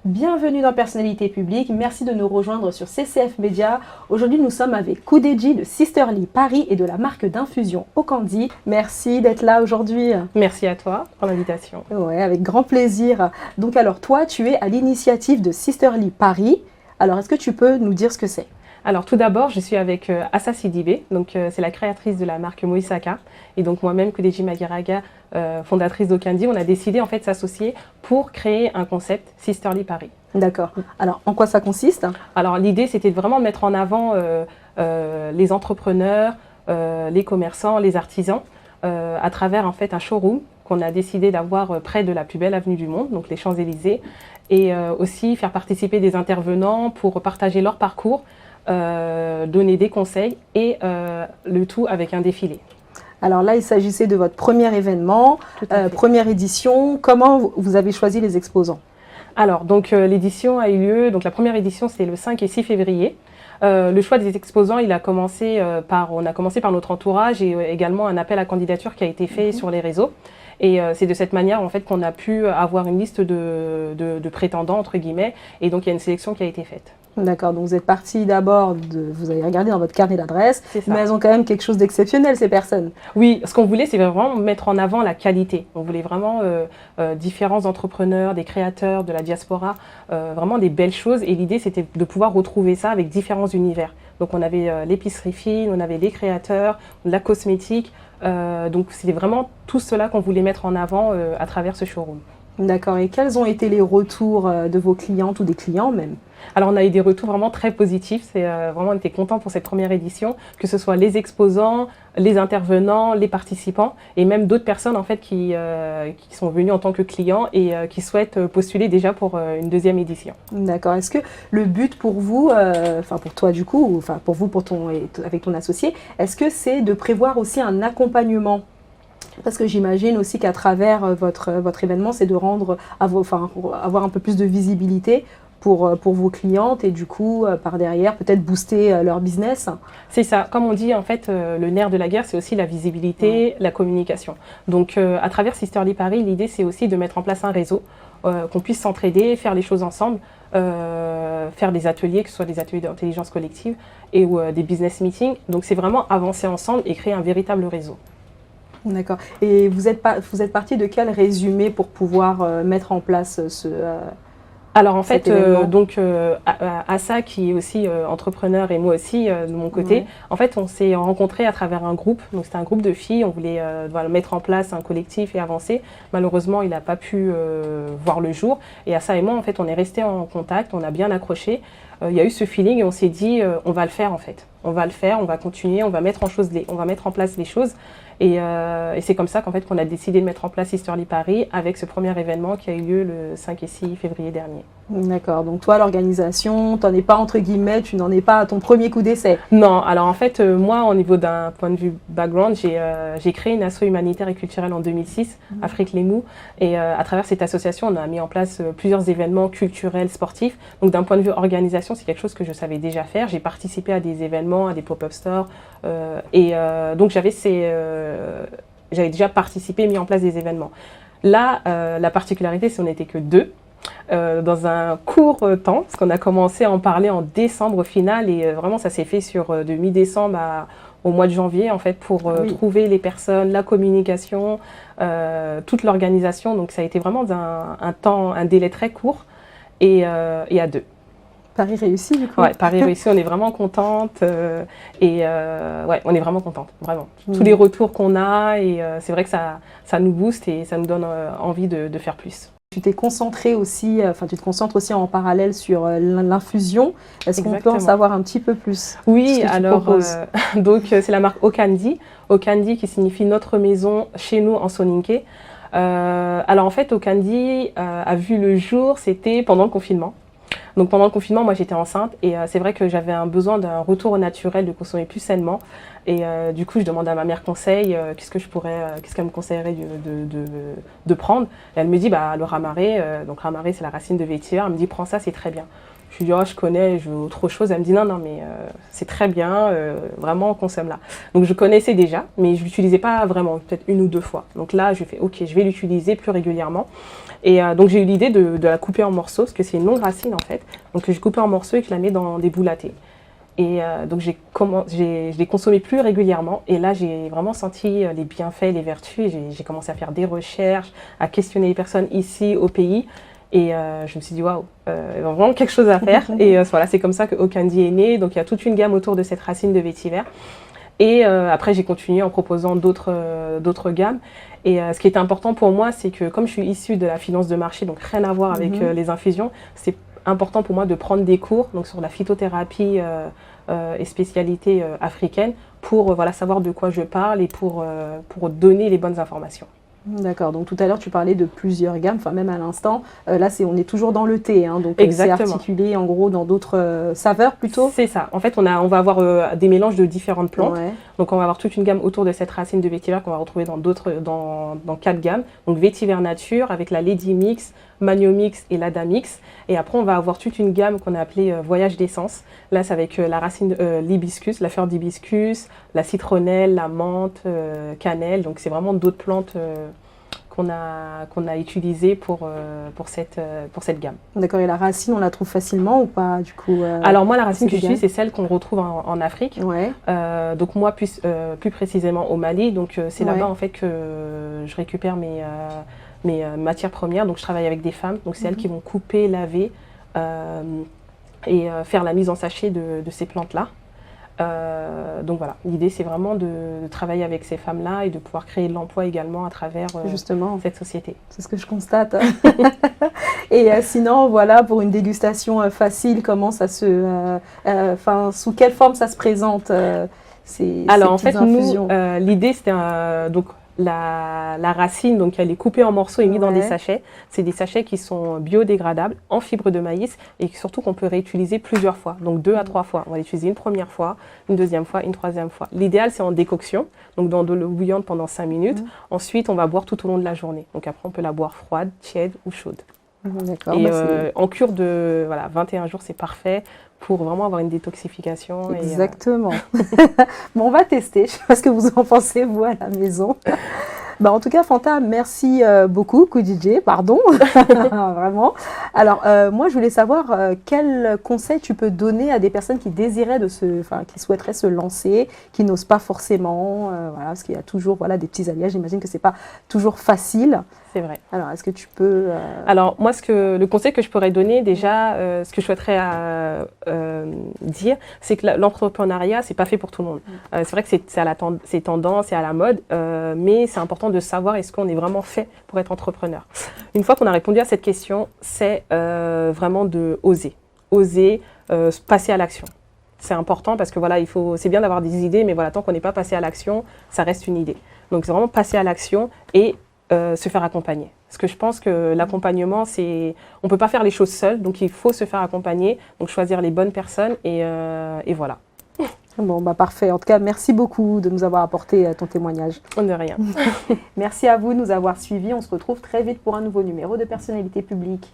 Bienvenue dans Personnalité Publique, merci de nous rejoindre sur CCF Média. Aujourd'hui nous sommes avec Koudeji de Sisterly Paris et de la marque d'infusion Okandi. Merci d'être là aujourd'hui. Merci à toi pour l'invitation. Ouais, avec grand plaisir. Donc alors toi tu es à l'initiative de Sisterly Paris. Alors est-ce que tu peux nous dire ce que c'est? Alors tout d'abord, je suis avec Assa Sidibé, donc c'est la créatrice de la marque Moisaka, et donc moi-même, Koudeji Magiraga, fondatrice d'Okandi, on a décidé en fait de s'associer pour créer un concept Sisterly Paris. D'accord. Alors en quoi ça consiste? Alors l'idée c'était de vraiment mettre en avant les entrepreneurs, les commerçants, les artisans, à travers en fait un showroom qu'on a décidé d'avoir près de la plus belle avenue du monde, donc les Champs-Élysées, et aussi faire participer des intervenants pour partager leur parcours, donner des conseils et le tout avec un défilé. Alors là, il s'agissait de votre premier événement, première édition. Comment vous avez choisi les exposants? Alors, donc l'édition a eu lieu, donc la première édition c'est le 5 et 6 février. Le choix des exposants, on a commencé par notre entourage et également un appel à candidature qui a été fait sur les réseaux. Et c'est de cette manière en fait qu'on a pu avoir une liste de prétendants entre guillemets. Et donc il y a une sélection qui a été faite. D'accord, donc vous êtes parti d'abord, vous avez regardé dans votre carnet d'adresses, mais elles ont quand même quelque chose d'exceptionnel ces personnes. Oui, ce qu'on voulait c'est vraiment mettre en avant la qualité. On voulait vraiment différents entrepreneurs, des créateurs de la diaspora, vraiment des belles choses. Et l'idée c'était de pouvoir retrouver ça avec différents univers. Donc on avait l'épicerie fine, on avait les créateurs, la cosmétique. Donc c'était vraiment tout cela qu'on voulait mettre en avant à travers ce showroom. D'accord, et quels ont été les retours de vos clientes ou des clients même? Alors on a eu des retours vraiment très positifs, vraiment on était contents pour cette première édition, que ce soit les exposants, les intervenants, les participants et même d'autres personnes en fait qui sont venues en tant que clients et qui souhaitent postuler déjà pour une deuxième édition. D'accord, est-ce que le but pour vous, enfin pour toi du coup, enfin pour vous avec ton associé, est-ce que c'est de prévoir aussi un accompagnement? Parce que j'imagine aussi qu'à travers votre événement, c'est de rendre, avoir un peu plus de visibilité pour vos clientes et du coup, par derrière, peut-être booster leur business. C'est ça. Comme on dit, en fait, le nerf de la guerre, c'est aussi la visibilité, la communication. Donc, à travers Sisterly Paris, l'idée, c'est aussi de mettre en place un réseau, qu'on puisse s'entraider, faire les choses ensemble, faire des ateliers, que ce soit des ateliers d'intelligence collective et ou des business meetings. Donc, c'est vraiment avancer ensemble et créer un véritable réseau. D'accord. Et vous êtes parti de quel résumé pour pouvoir mettre en place alors en fait, donc Assa qui est aussi entrepreneur et moi aussi de mon côté, en fait on s'est rencontrés à travers un groupe, donc c'était un groupe de filles, on voulait voilà, mettre en place un collectif et avancer. Malheureusement il n'a pas pu voir le jour et Assa et moi en fait on est restés en contact, on a bien accroché. Il y a eu ce feeling et on s'est dit on va le faire en fait. On va le faire, on va continuer, on va mettre en place les choses. Et c'est comme ça qu'en fait qu'on a décidé de mettre en place Sisterly Paris avec ce premier événement qui a eu lieu le 5 et 6 février dernier. D'accord, donc toi l'organisation, tu n'en es pas entre guillemets, tu n'en es pas à ton premier coup d'essai? Non, alors en fait moi au niveau d'un point de vue background, j'ai créé une asso humanitaire et culturelle en 2006, Afrique Les Mous, et à travers cette association on a mis en place plusieurs événements culturels, sportifs. Donc d'un point de vue organisation, c'est quelque chose que je savais déjà faire. J'ai participé à des événements, à des pop-up stores donc j'avais déjà participé, mis en place des événements. Là, la particularité, c'est qu'on n'était que deux. Dans un court temps, parce qu'on a commencé à en parler en décembre au final et vraiment ça s'est fait de mi-décembre au mois de janvier en fait pour trouver les personnes, la communication, toute l'organisation. Donc ça a été vraiment un délai très court et à deux. Paris réussi du coup. Ouais, Paris réussi, on est vraiment contente ouais, on est vraiment contente, vraiment. Tous les retours qu'on a et c'est vrai que ça nous booste et ça nous donne envie de faire plus. Tu t'es concentré aussi, tu te concentres aussi en parallèle sur l'infusion. Est-ce qu'on peut en savoir un petit peu plus? Oui, alors donc c'est la marque Okandi, Okandi qui signifie notre maison chez nous en soninké. Alors en fait, Okandi a vu le jour, c'était pendant le confinement. Donc pendant le confinement, moi j'étais enceinte et c'est vrai que j'avais un besoin d'un retour au naturel, de consommer plus sainement. Et du coup, je demande à ma mère conseil, qu'est-ce qu'elle me conseillerait de prendre. Et elle me dit, le ramaré, donc ramaré c'est la racine de vétiver, elle me dit prends ça, c'est très bien. Je lui dis, oh, je connais, je veux autre chose. Elle me dit, non, non, mais c'est très bien, vraiment, consomme-la. Donc, je connaissais déjà, mais je ne l'utilisais pas vraiment, peut-être 1 ou 2 fois. Donc là, je fais, ok, je vais l'utiliser plus régulièrement. Et donc, j'ai eu l'idée de la couper en morceaux, parce que c'est une longue racine, en fait. Donc, je coupe en morceaux et que je la mets dans des boules à thé. Et donc, je l'ai consommée plus régulièrement. Et là, j'ai vraiment senti les bienfaits, les vertus. J'ai commencé à faire des recherches, à questionner les personnes ici, au pays. Et je me suis dit, waouh, il y a vraiment quelque chose à faire. Et voilà, c'est comme ça que Okandi est né. Donc, il y a toute une gamme autour de cette racine de vétiver. Et après, j'ai continué en proposant d'autres gammes. Et ce qui était important pour moi, c'est que comme je suis issue de la finance de marché, donc rien à voir avec les infusions, c'est important pour moi de prendre des cours donc sur la phytothérapie et spécialités africaines pour voilà, savoir de quoi je parle et pour donner les bonnes informations. D'accord, donc tout à l'heure tu parlais de plusieurs gammes, enfin même à l'instant, là on est toujours dans le thé, hein, donc c'est articulé en gros dans d'autres saveurs plutôt. C'est ça, en fait on va avoir des mélanges de différentes plantes, donc on va avoir toute une gamme autour de cette racine de vétiver qu'on va retrouver dans 4 gammes, donc vétiver nature avec la Lady Mix, Manio Mix et l'Ada Mix, et après on va avoir toute une gamme qu'on a appelée Voyage d'essence, là c'est avec la racine l'hibiscus, la fleur d'hibiscus, la citronnelle, la menthe, cannelle, donc c'est vraiment d'autres plantes qu'on a utilisées pour cette gamme. D'accord, et la racine on la trouve facilement ou pas du coup Alors moi la racine que j'utilise c'est celle qu'on retrouve en Afrique, donc moi plus précisément au Mali, donc c'est là-bas en fait que je récupère mes matières premières, donc je travaille avec des femmes, donc c'est elles qui vont couper, laver et faire la mise en sachet de ces plantes-là. Donc voilà, l'idée c'est vraiment de travailler avec ces femmes-là et de pouvoir créer de l'emploi également à travers justement cette société. C'est ce que je constate. Et sinon, voilà, pour une dégustation facile, comment ça sous quelle forme ça se présente Alors en fait, nous, l'idée c'était donc la racine, donc elle est coupée en morceaux et mise dans des sachets. C'est des sachets qui sont biodégradables, en fibre de maïs et surtout qu'on peut réutiliser plusieurs fois, donc 2 à 3 fois. On va l'utiliser une première fois, une deuxième fois, une troisième fois. L'idéal c'est en décoction, donc dans de l'eau bouillante pendant 5 minutes. Ensuite on va boire tout au long de la journée. Donc après on peut la boire froide, tiède ou chaude. Et en cure de 21 jours c'est parfait pour vraiment avoir une détoxification. Exactement. Bon, on va tester. Je sais pas ce que vous en pensez, vous, à la maison. En tout cas, Fanta, merci beaucoup, Koudidje, pardon, vraiment. Alors, moi, je voulais savoir quel conseil tu peux donner à des personnes qui désiraient qui souhaiteraient se lancer, qui n'osent pas forcément, parce qu'il y a toujours des petits alliages. J'imagine que c'est pas toujours facile. C'est vrai. Alors, est-ce que tu peux... Alors, moi, le conseil que je pourrais donner, déjà, ce que je souhaiterais dire, c'est que l'entrepreneuriat, c'est pas fait pour tout le monde. C'est vrai que c'est tendance, c'est à la mode, mais c'est important de savoir est-ce qu'on est vraiment fait pour être entrepreneur. Une fois qu'on a répondu à cette question, c'est vraiment de oser passer à l'action. C'est important parce que voilà, c'est bien d'avoir des idées, mais voilà, tant qu'on n'est pas passé à l'action, ça reste une idée. Donc c'est vraiment passer à l'action et se faire accompagner. Parce que je pense que l'accompagnement, on ne peut pas faire les choses seul, donc il faut se faire accompagner, donc choisir les bonnes personnes et voilà. Bon, parfait. En tout cas, merci beaucoup de nous avoir apporté ton témoignage. De rien. Merci à vous de nous avoir suivis. On se retrouve très vite pour un nouveau numéro de Personnalité publique.